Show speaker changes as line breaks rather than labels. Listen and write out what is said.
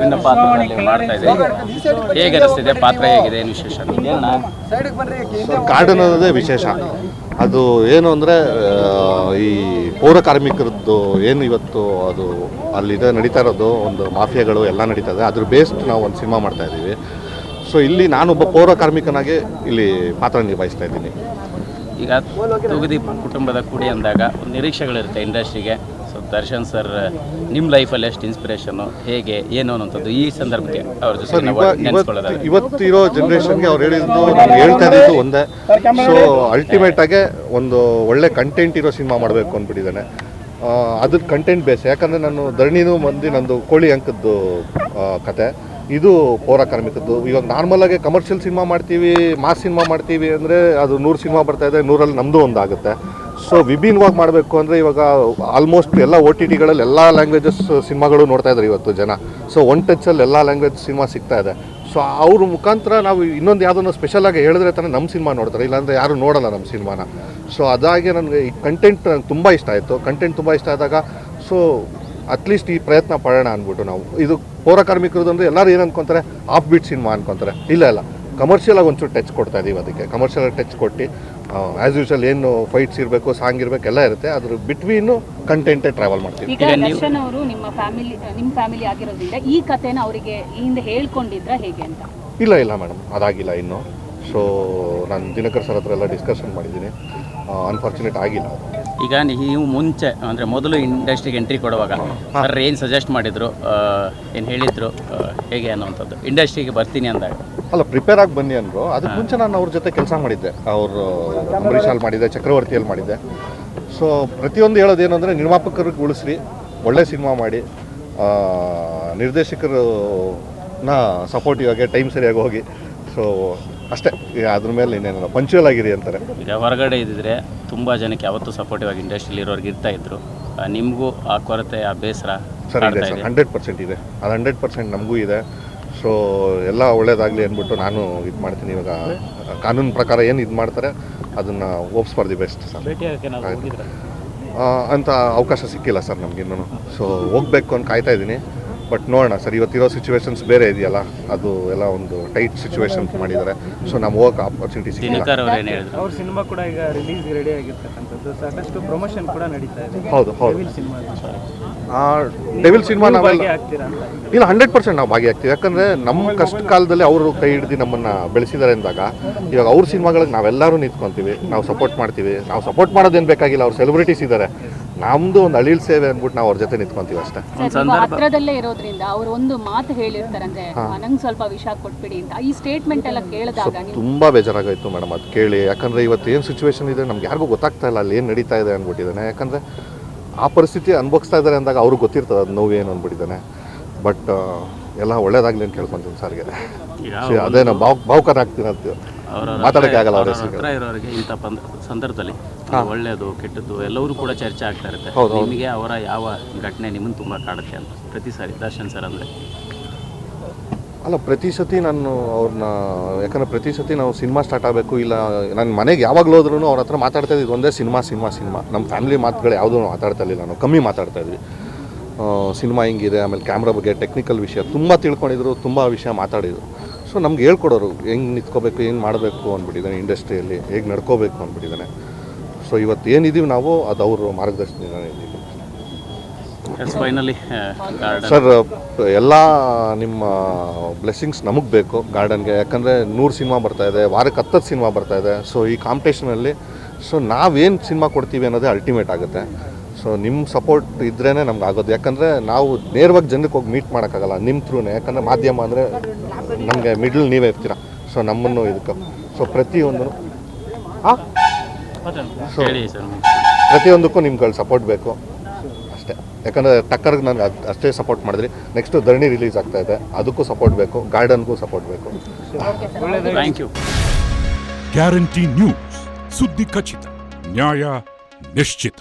ವಿಭಿನ್ನ ಪಾತ್ರದಲ್ಲಿ ಮಾಡ್ತಾ ಇದೆ. ಹೇಗೆ ಅನಿಸ್ತಿದೆ ಪಾತ್ರ, ಹೇಗಿದೆ, ಏನು ವಿಶೇಷ?
ಗಾರ್ಡನ್ ಅನ್ನೋದೇ ವಿಶೇಷ. ಅದು ಏನು ಅಂದರೆ ಈ ಪೌರ ಕಾರ್ಮಿಕರದ್ದು ಏನು ಇವತ್ತು ಅದು ಅಲ್ಲಿದೆ ನಡೀತಾ ಇರೋದು, ಒಂದು ಮಾಫಿಯಾಗಳು ಎಲ್ಲ ನಡೀತಾ ಇದೆ. ಅದ್ರ ಬೇಸ್ಡ್ ನಾವು ಒಂದು ಸಿನಿಮಾ ಮಾಡ್ತಾ ಇದ್ದೀವಿ. ಸೊ ಇಲ್ಲಿ ನಾನೊಬ್ಬ ಪೌರ ಕಾರ್ಮಿಕನಾಗಿ ಇಲ್ಲಿ ಪಾತ್ರ ನಿಭಾಯಿಸ್ತಾ ಇದ್ದೀನಿ.
ಈಗ ತೂಗುದೀಪ್ ಕುಟುಂಬದ ಕುಡಿ ಅಂದಾಗ ಒಂದು ನಿರೀಕ್ಷೆಗಳಿರುತ್ತೆ ಇಂಡಸ್ಟ್ರಿಗೆ. ಸೊ ದರ್ಶನ್ ಸರ್ ನಿಮ್ಮ ಲೈಫಲ್ಲಿ ಎಷ್ಟು ಇನ್ಸ್ಪಿರೇಷನ್ನು, ಹೇಗೆ ಏನು ಅನ್ನೋಂಥದ್ದು ಈ ಸಂದರ್ಭಕ್ಕೆ ಅವ್ರ ಜೊತೆ ನೆನೆಸ್ಕೊಳ್ಳೋದಾದ್ರೆ
ಇವತ್ತು ಇರೋ ಜನ್ರೇಷನ್ಗೆ ಅವ್ರು ಹೇಳಿದ್ದು ನಾನು ಹೇಳ್ತಾ ಇದ್ದಿದ್ದು ಒಂದೇ. ಸೊ ಅಲ್ಟಿಮೇಟಾಗೆ ಒಂದು ಒಳ್ಳೆ ಕಂಟೆಂಟ್ ಇರೋ ಸಿನಿಮಾ ಮಾಡಬೇಕು ಅಂದ್ಬಿಟ್ಟಿದ್ದಾನೆ. ಅದ್ರ ಕಂಟೆಂಟ್ ಬೇಸ್. ಯಾಕಂದರೆ ನಾನು ಧರಣಿನೂ ಮಂದಿ ನಂದು ಕೋಳಿ ಅಂಕದ್ದು ಕತೆ, ಇದು ಪೌರ ಕಾರ್ಮಿಕದ್ದು. ಇವಾಗ ನಾರ್ಮಲಾಗಿ ಕಮರ್ಷಿಯಲ್ ಸಿನಿಮಾ ಮಾಡ್ತೀವಿ, ಮಾಸ್ ಸಿನಿಮಾ ಮಾಡ್ತೀವಿ ಅಂದರೆ ಅದು 100 ಸಿನಿಮಾ ಬರ್ತಾಯಿದೆ, 100ರಲ್ಲಿ ನಮ್ಮದು ಒಂದಾಗುತ್ತೆ. ಸೊ ವಿಭಿನ್ನವಾಗಿ ಮಾಡಬೇಕು ಅಂದರೆ ಇವಾಗ ಆಲ್ಮೋಸ್ಟ್ ಎಲ್ಲ OTTಗಳಲ್ಲಿ ಎಲ್ಲ ಲ್ಯಾಂಗ್ವೇಜಸ್ ಸಿನಿಮಾಗಳು ನೋಡ್ತಾ ಇದ್ದಾರೆ ಇವತ್ತು ಜನ. ಸೊ ಒನ್ ಟಚ್ಚಲ್ಲಿ ಎಲ್ಲ ಲ್ಯಾಂಗ್ವೇಜ್ ಸಿನಿಮಾ ಸಿಗ್ತಾ ಇದೆ. ಸೊ ಅವ್ರ ಮುಖಾಂತರ ನಾವು ಇನ್ನೊಂದು ಯಾವುದನ್ನು ಸ್ಪೆಷಲಾಗಿ ಹೇಳಿದ್ರೆ ತಾನೇ ನಮ್ಮ ಸಿನಿಮಾ ನೋಡ್ತಾರೆ, ಇಲ್ಲಾಂದರೆ ಯಾರು ನೋಡೋಲ್ಲ ನಮ್ಮ ಸಿನಿಮಾನ. ಸೊ ಅದಾಗಿ ನನಗೆ ಈ ಕಂಟೆಂಟ್ ನನಗೆ ತುಂಬ ಇಷ್ಟ ಆಯಿತು. ಕಂಟೆಂಟ್ ತುಂಬ ಇಷ್ಟ ಆದಾಗ ಸೊ ಅಟ್ಲೀಸ್ಟ್ ಈ ಪ್ರಯತ್ನ ಪಡೋಣ ಅಂದ್ಬಿಟ್ಟು ನಾವು ಇದು ಪೌರ ಕಾರ್ಮಿಕರದ್ದು ಅಂದರೆ ಎಲ್ಲರೂ ಏನು ಅನ್ಕೊತಾರೆ, ಆಫ್ ಬೀಟ್ ಸಿನಿಮಾ ಅನ್ಕೊತಾರೆ. ಇಲ್ಲ, ಕಮರ್ಷಿಯಲಾಗಿ ಒಂಚೂರು ಟಚ್ ಕೊಡ್ತಾ ಇದ್ದೀವಿ. ಅದಕ್ಕೆ ಕಮರ್ಷಿಯಲಾಗಿ ಟಚ್ ಕೊಟ್ಟು ಆ್ಯಸ್ ಯೂಶಲ್ ಏನು ಫೈಟ್ಸ್ ಇರಬೇಕು, ಸಾಂಗ್ ಇರಬೇಕು, ಎಲ್ಲ ಇರುತ್ತೆ. ಅದ್ರ ಬಿಟ್ವೀನು ಕಂಟೆಂಟೇ ಟ್ರಾವೆಲ್ ಮಾಡ್ತೀವಿ.
ಈಗ ದರ್ಶನ್ ಅವರು ನಿಮ್ಮ ಫ್ಯಾಮಿಲಿ ಆಗಿರೋದ್ರಿಂದ ಈ ಕಥೆನ ಅವರಿಗೆ ಹಿಂದೆ ಹೇಳ್ಕೊಂಡಿದ್ರ ಹೇಗೆ ಅಂತ?
ಇಲ್ಲ ಮೇಡಮ್, ಅದಾಗಿಲ್ಲ ಇನ್ನು. ಸೊ ನಾನು ದಿನಕರ್ ಸರ್ ಹತ್ರ ಎಲ್ಲ ಡಿಸ್ಕಷನ್ ಮಾಡಿದ್ದೀನಿ. ಅನ್ಫಾರ್ಚುನೇಟ್ ಆಗಿಲ್ಲ.
ಈಗ ನೀವು ಮುಂಚೆ ಅಂದರೆ ಮೊದಲು ಇಂಡಸ್ಟ್ರಿಗೆ ಎಂಟ್ರಿ ಕೊಡುವಾಗ ಸರ್ ಏನು ಸಜೆಸ್ಟ್ ಮಾಡಿದರು, ಏನು ಹೇಳಿದರು, ಹೇಗೆ ಅನ್ನೋವಂಥದ್ದು ಇಂಡಸ್ಟ್ರಿಗೆ ಬರ್ತೀನಿ ಅಂದಾಗ?
ಅಲ್ಲ, ಪ್ರಿಪೇರ್ ಆಗಿ ಬನ್ನಿ ಅಂದರು. ಅದಕ್ಕೆ ಮುಂಚೆ ನಾನು ಅವ್ರ ಜೊತೆ ಕೆಲಸ ಮಾಡಿದ್ದೆ. ಅವರು ಅಂಬರೀಷಲ್ಲಿ ಮಾಡಿದ್ದೆ, ಚಕ್ರವರ್ತಿಯಲ್ಲಿ ಮಾಡಿದ್ದೆ. ಸೊ ಪ್ರತಿಯೊಂದು ಹೇಳೋದೇನು ಅಂದರೆ ನಿರ್ಮಾಪಕರಿಗೆ ಉಳಿಸ್ರಿ, ಒಳ್ಳೆ ಸಿನಿಮಾ ಮಾಡಿ, ನಿರ್ದೇಶಕರನ್ನ ಸಪೋರ್ಟಿವ್ ಆಗಿ ಟೈಮ್ ಸರಿಯಾಗಿ ಹೋಗಿ. ಸೊ ಅಷ್ಟೇ, ಅದ್ರ ಮೇಲೆ ಇನ್ನೇನಲ್ಲ, ಪಂಚುವಲ್ ಆಗಿರಿ ಅಂತಾರೆ.
ಈಗ ಹೊರಗಡೆ ಇದ್ದಿದ್ರೆ ತುಂಬ ಜನಕ್ಕೆ ಯಾವತ್ತೂ ಸಪೋರ್ಟಿವ್ ಆಗಿ ಇಂಡಸ್ಟ್ರಿಯಲ್ಲಿ ಇರೋರ್ಗೆ ಇರ್ತಾ ಇದ್ರು. ನಿಮಗೂ ಆ ಕೊರತೆ, ಆ ಬೇಸರ
ಸರ್ ಇದೆ ಸರ್, 100% ಇದೆ. ಅದು 100% ನಮಗೂ ಇದೆ. ಸೊ ಎಲ್ಲ ಒಳ್ಳೇದಾಗಲಿ ಅಂದ್ಬಿಟ್ಟು ನಾನು ಇದು ಮಾಡ್ತೀನಿ. ಇವಾಗ ಕಾನೂನು ಪ್ರಕಾರ ಏನು ಇದು ಮಾಡ್ತಾರೆ ಅದನ್ನು OOPS for the best sir. ಅಂತ ಅವಕಾಶ ಸಿಕ್ಕಿಲ್ಲ ಸರ್ ನಮಗಿನ್ನೂ. ಸೊ ಹೋಗಬೇಕು ಅಂತ ಕಾಯ್ತಾ ಇದ್ದೀನಿ. ಬಟ್ ನೋಡೋಣ ಸರ್, ಇವತ್ತಿರೋ ಸಿಚುವೇಶನ್ಸ್ ಬೇರೆ ಇದೆಯಲ್ಲ, ಅದು ಎಲ್ಲ ಒಂದು ಟೈಟ್ ಸಿಚುವೇಶನ್ಸ್ ಮಾಡಿದ್ದಾರೆ. ಸೊ ನಾವು ಹೋಗಕ್ಕೆ ಆಪರ್ಚುನಿಟಿ ಸಿಕ್ಕಿಲ್ಲ.
ಅವ್ರ ಸಿನಿಮಾ ಕೂಡ ಈಗ ರಿಲೀಸ್ ರೆಡಿ ಆಗಿರ್ತಕ್ಕಂಥದ್ದು, ಸಾಕಷ್ಟು ಪ್ರಮೋಷನ್ ಕೂಡ ನಡೀತಾ ಇದೆ.
ಹೌದು ಡೆವಿಲ್ ಸಿನಿಮಾ ನಾವೆಲ್ಲ ಇಲ್ಲ 100% ನಾವು ಭಾಗಿಯಾಗ್ತೀವಿ. ಯಾಕಂದರೆ ನಮ್ಮ ಕಷ್ಟ ಕಾಲದಲ್ಲಿ ಅವರು ಕೈ ಹಿಡಿದು ನಮ್ಮನ್ನು ಬೆಳೆಸಿದ್ದಾರೆ ಅಂದಾಗ ಇವಾಗ ಅವ್ರ ಸಿನಿಮಾಗಳಿಗೆ ನಾವೆಲ್ಲರೂ ನಿಂತ್ಕೊತೀವಿ, ನಾವು ಸಪೋರ್ಟ್ ಮಾಡ್ತೀವಿ. ನಾವು ಸಪೋರ್ಟ್ ಮಾಡೋದೇನು ಬೇಕಾಗಿಲ್ಲ, ಅವ್ರು ಸೆಲೆಬ್ರಿಟೀಸ್ ಇದ್ದಾರೆ, ನಮ್ಮದು ಒಂದು ಅಳಿಲ್ ಸೇವೆ ಅಂದ್ಬಿಟ್ಟು ನಾವು ಅವ್ರ ಜೊತೆ ನಿಂತ್ಕೊಂತೀವಿ ಅಷ್ಟೇ.
ಹತ್ರದಲ್ಲೇ ಇರೋದ್ರಿಂದ ಅವ್ರು ಒಂದು ಮಾತು ಹೇಳಿರ್ತಾರೆ, ಅಂದರೆ ನಂಗೆ ಸ್ವಲ್ಪ ವಿಷಯ ಕೊಟ್ಬಿಡಿ ಅಂತ. ಈ ಸ್ಟೇಟ್ಮೆಂಟ್ ಎಲ್ಲ ಕೇಳಿದಾಗ
ತುಂಬ ಬೇಜಾರಾಗೋಯ್ತು ಮೇಡಮ್ ಅದು ಕೇಳಿ. ಯಾಕಂದರೆ ಇವತ್ತು ಏನು ಸಿಚುವೇಶನ್ ಇದೆ ನಮ್ಗೆ ಯಾರಿಗೂ ಗೊತ್ತಾಗ್ತಾ ಇಲ್ಲ ಅಲ್ಲಿ ಏನು ನಡೀತಾ ಇದೆ ಅಂದ್ಬಿಟ್ಟಿದ್ದಾನೆ. ಯಾಕಂದರೆ ಆ ಪರಿಸ್ಥಿತಿ ಅನುಭವಿಸ್ತಾ ಇದ್ದಾರೆ ಅಂದಾಗ ಅವ್ರಿಗೆ ಗೊತ್ತಿರ್ತದೆ ಅದು ನೋವು ಏನು ಅಂದ್ಬಿಟ್ಟಿದ್ದಾನೆ. ಬಟ್ ಎಲ್ಲ ಒಳ್ಳೇದಾಗಲಿ ಅಂತ ಕೇಳ್ಕೊಂತೀನಿ ಸರ್ಗೆ. ಅದೇ ನಾವು ಭಾವುಕರಾಗ್ತೀನಿ ಅಂತ ಮಾತಾಡೋಕ್ಕೆ ಆಗಲ್ಲ ಅವ್ರ
ಹತ್ರ ಇರೋರಿಗೆ ಇಂಥ ಸಂದರ್ಭದಲ್ಲಿ ಒಳ್ಳೆಯದು ಕೆಟ್ಟದ್ದು ಎಲ್ಲರೂ ಕೂಡ ಚರ್ಚೆ ಆಗ್ತಾ ಇರುತ್ತೆ. ನಿಮಗೆ ಅವರ ಯಾವ ಘಟನೆ ನಿಮ್ಮನ್ನು ತುಂಬ ಕಾಡುತ್ತೆ ಅಂತ ಪ್ರತಿ ಸಾರಿ ದರ್ಶನ್ ಸರ್ ಅಂದರೆ?
ಅಲ್ಲ, ಪ್ರತಿ ಸತಿ ನಾನು ಅವ್ರನ್ನ, ಯಾಕಂದರೆ ಪ್ರತಿ ಸತಿ ನಾವು ಸಿನಿಮಾ ಸ್ಟಾರ್ಟ್ ಆಗಬೇಕು, ಇಲ್ಲ ನನ್ನ ಮನೆಗೆ ಯಾವಾಗಲೂ ಹೋದ್ರೂ ಅವ್ರ ಹತ್ರ ಮಾತಾಡ್ತಾ ಇದ್ದಿದ್ದು ಒಂದೇ ಸಿನಿಮಾ. ನಮ್ಮ ಫ್ಯಾಮಿಲಿ ಮಾತುಗಳು ಯಾವುದೂ ಮಾತಾಡ್ತಾ ಇರಲಿಲ್ಲ, ನಾವು ಕಮ್ಮಿ ಮಾತಾಡ್ತಾ ಇದ್ವಿ. ಸಿನಿಮಾ ಹಿಂಗಿದೆ, ಆಮೇಲೆ ಕ್ಯಾಮ್ರಾ ಬಗ್ಗೆ ಟೆಕ್ನಿಕಲ್ ವಿಷಯ ತುಂಬ ತಿಳ್ಕೊಂಡಿದ್ರು, ತುಂಬ ವಿಷಯ ಮಾತಾಡಿದರು. ಸೊ ನಮ್ಗೆ ಹೇಳ್ಕೊಡೋರು ಹೆಂಗೆ ನಿಂತ್ಕೋಬೇಕು, ಏನು ಮಾಡಬೇಕು ಅಂದ್ಬಿಟ್ಟಿದ್ದಾನೆ, ಇಂಡಸ್ಟ್ರಿಯಲ್ಲಿ ಹೇಗೆ ನಡ್ಕೋಬೇಕು ಅಂದ್ಬಿಟ್ಟಿದ್ದಾನೆ. ಸೊ ಇವತ್ತು ಏನಿದ್ದೀವಿ ನಾವು ಅದು ಅವರು ಮಾರ್ಗದರ್ಶನ ಇದ್ದೀವಿ ಸರ್. ಎಲ್ಲ ನಿಮ್ಮ ಬ್ಲೆಸ್ಸಿಂಗ್ಸ್ ನಮಗೆ ಬೇಕು ಗಾರ್ಡನ್ಗೆ. ಯಾಕಂದರೆ 100 ಸಿನಿಮಾ ಬರ್ತಾಯಿದೆ, ವಾರಕ್ಕೆ 10 ಸಿನಿಮಾ ಬರ್ತಾಯಿದೆ. ಸೊ ಈ ಕಾಂಪಿಟೇಷನಲ್ಲಿ ಸೊ ನಾವೇನು ಸಿನಿಮಾ ಕೊಡ್ತೀವಿ ಅನ್ನೋದೇ ಅಲ್ಟಿಮೇಟ್ ಆಗುತ್ತೆ. ಸೊ ನಿಮ್ಮ ಸಪೋರ್ಟ್ ಇದ್ರೇ ನಮ್ಗೆ ಆಗೋದು. ಯಾಕಂದರೆ ನಾವು ನೇರವಾಗಿ ಜನಕ್ಕೆ ಹೋಗಿ ಮೀಟ್ ಮಾಡೋಕ್ಕಾಗಲ್ಲ ನಿಮ್ಮ ಥ್ರೂನೇ. ಯಾಕಂದರೆ ಮಾಧ್ಯಮ ಅಂದರೆ ನಮಗೆ ಮಿಡ್ಲ್ ನೀವೇ ಇರ್ತೀರ. ಸೊ ನಮ್ಮನ್ನು ಇದಕ್ಕೆ ಸೊ ಪ್ರತಿಯೊಂದಕ್ಕೂ ನಿಮ್ಗಳ ಸಪೋರ್ಟ್ ಬೇಕು ಅಷ್ಟೇ. ಯಾಕಂದರೆ ಟಕ್ಕರ್ಗೆ ನನಗೆ ಅಷ್ಟೇ ಸಪೋರ್ಟ್ ಮಾಡಿದ್ರಿ. ನೆಕ್ಸ್ಟು ಧರಣಿ ರಿಲೀಸ್ ಆಗ್ತಾ ಇದೆ, ಅದಕ್ಕೂ ಸಪೋರ್ಟ್ ಬೇಕು, ಗಾರ್ಡನ್ಗೂ ಸಪೋರ್ಟ್ ಬೇಕು.
Thank you.
ಗ್ಯಾರಂಟಿ ನ್ಯೂಸ್, ಸುದ್ದಿ ಖಚಿತ, ನ್ಯಾಯ ನಿಶ್ಚಿತ.